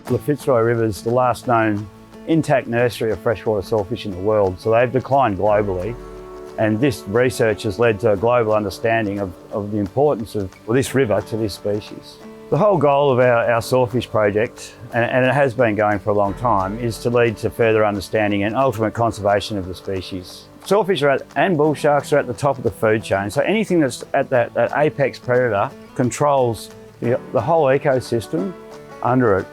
The Fitzroy River is the last known intact nursery of freshwater sawfish in the world, so they've declined globally. And this research has led to a global understanding of the importance of this river to this species. The whole goal of our sawfish project, and it has been going for a long time, is to lead to further understanding and ultimate conservation of the species. Sawfish and bull sharks are at the top of the food chain, so anything that's at that apex predator controls the whole ecosystem under it.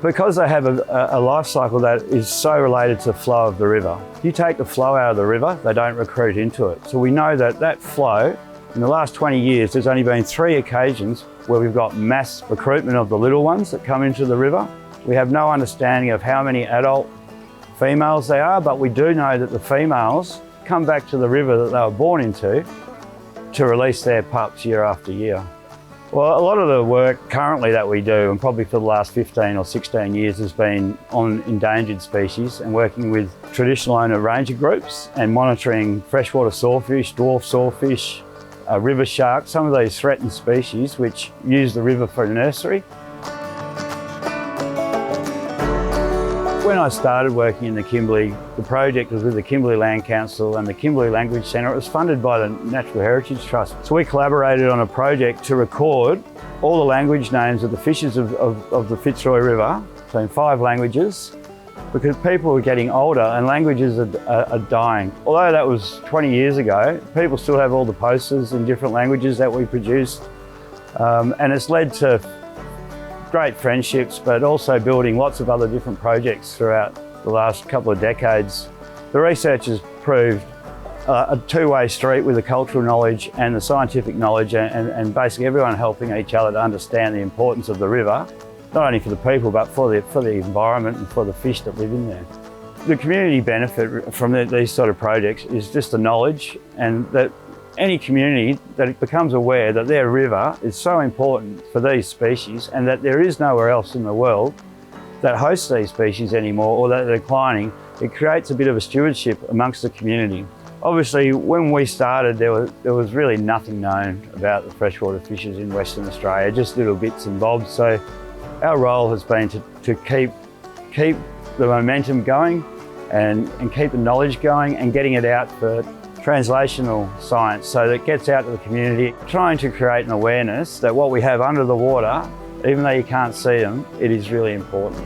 Because they have a life cycle that is so related to the flow of the river. If you take the flow out of the river, they don't recruit into it. So we know that flow, in the last 20 years, there's only been 3 occasions where we've got mass recruitment of the little ones that come into the river. We have no understanding of how many adult females there are, but we do know that the females come back to the river that they were born into to release their pups year after year. Well, a lot of the work currently that we do, and probably for the last 15 or 16 years, has been on endangered species and working with traditional owner ranger groups and monitoring freshwater sawfish, dwarf sawfish, river sharks, some of these threatened species which use the river for a nursery. When I started working in the Kimberley, the project was with the Kimberley Land Council and the Kimberley Language Centre. It was funded by the Natural Heritage Trust. So we collaborated on a project to record all the language names of the fishes of the Fitzroy River, so in 5 languages, because people were getting older and languages are dying. Although that was 20 years ago, people still have all the posters in different languages that we produced, and it's led to great friendships, but also building lots of other different projects throughout the last couple of decades. The research has proved a two-way street with the cultural knowledge and the scientific knowledge, and basically everyone helping each other to understand the importance of the river, not only for the people, but for the environment and for the fish that live in there. The community benefit from these sort of projects is just the knowledge, and that any community that becomes aware that their river is so important for these species and that there is nowhere else in the world that hosts these species anymore or that they're declining, it creates a bit of a stewardship amongst the community. Obviously, when we started, there was really nothing known about the freshwater fishes in Western Australia, just little bits and bobs. So our role has been to keep the momentum going and keep the knowledge going and getting it out for translational science so that it gets out to the community, trying to create an awareness that what we have under the water, even though you can't see them, it is really important.